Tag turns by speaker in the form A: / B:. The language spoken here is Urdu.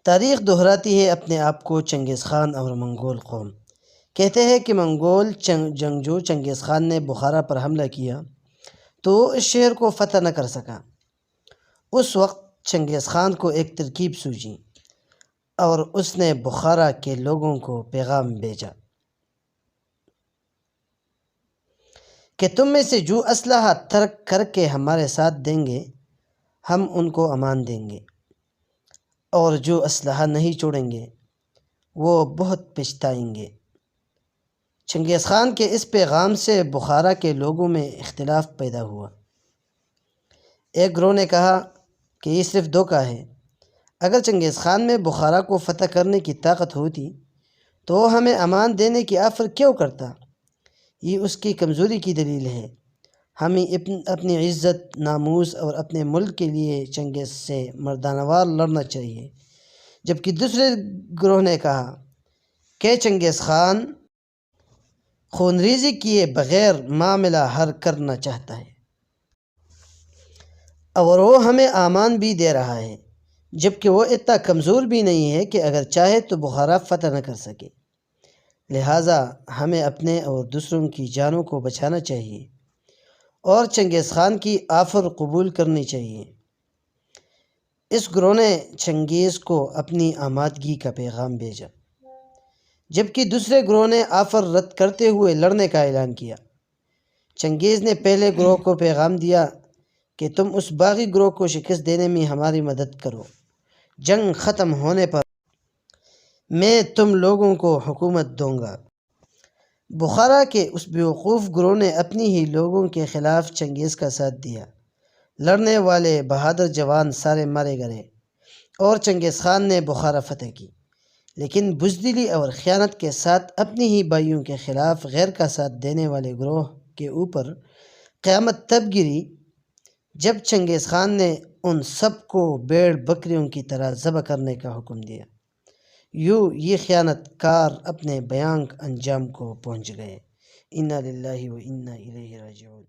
A: تاریخ دہراتی ہے اپنے آپ کو چنگیز خان اور منگول قوم۔ کہتے ہیں کہ منگول جنگجو چنگیز خان نے بخارا پر حملہ کیا تو اس شہر کو فتح نہ کر سکا۔ اس وقت چنگیز خان کو ایک ترکیب سوجی اور اس نے بخارا کے لوگوں کو پیغام بھیجا کہ تم میں سے جو اسلحہ ترک کر کے ہمارے ساتھ دیں گے ہم ان کو امان دیں گے، اور جو اسلحہ نہیں چھوڑیں گے وہ بہت پچھتائیں گے۔ چنگیز خان کے اس پیغام سے بخارا کے لوگوں میں اختلاف پیدا ہوا۔ ایک گروہ نے کہا کہ یہ صرف دھوکہ ہے، اگر چنگیز خان میں بخارا کو فتح کرنے کی طاقت ہوتی تو وہ ہمیں امان دینے کی آفر کیوں کرتا؟ یہ اس کی کمزوری کی دلیل ہے۔ ہمیں اپنی عزت، ناموس اور اپنے ملک کے لیے چنگیز سے مردانہ وار لڑنا چاہیے۔ جبکہ دوسرے گروہ نے کہا کہ چنگیز خان خون ریزی کیے بغیر معاملہ حل کرنا چاہتا ہے اور وہ ہمیں امان بھی دے رہا ہے، جبکہ وہ اتنا کمزور بھی نہیں ہے کہ اگر چاہے تو بخارا فتح نہ کر سکے۔ لہٰذا ہمیں اپنے اور دوسروں کی جانوں کو بچانا چاہیے اور چنگیز خان کی آفر قبول کرنی چاہیے۔ اس گروہ نے چنگیز کو اپنی آمادگی کا پیغام بھیجا، جبکہ دوسرے گروہ نے آفر رد کرتے ہوئے لڑنے کا اعلان کیا۔ چنگیز نے پہلے گروہ کو پیغام دیا کہ تم اس باغی گروہ کو شکست دینے میں ہماری مدد کرو، جنگ ختم ہونے پر میں تم لوگوں کو حکومت دوں گا۔ بخارا کے اس بیوقوف گروہ نے اپنی ہی لوگوں کے خلاف چنگیز کا ساتھ دیا۔ لڑنے والے بہادر جوان سارے مارے گئے اور چنگیز خان نے بخارا فتح کی، لیکن بزدلی اور خیانت کے ساتھ اپنی ہی بھائیوں کے خلاف غیر کا ساتھ دینے والے گروہ کے اوپر قیامت تب گری جب چنگیز خان نے ان سب کو بھیڑ بکریوں کی طرح ذبح کرنے کا حکم دیا۔ یوں یہ خیانت کار اپنے بھیانک انجام کو پہنچ گئے۔ انا للہ و انا الیہ راجعون۔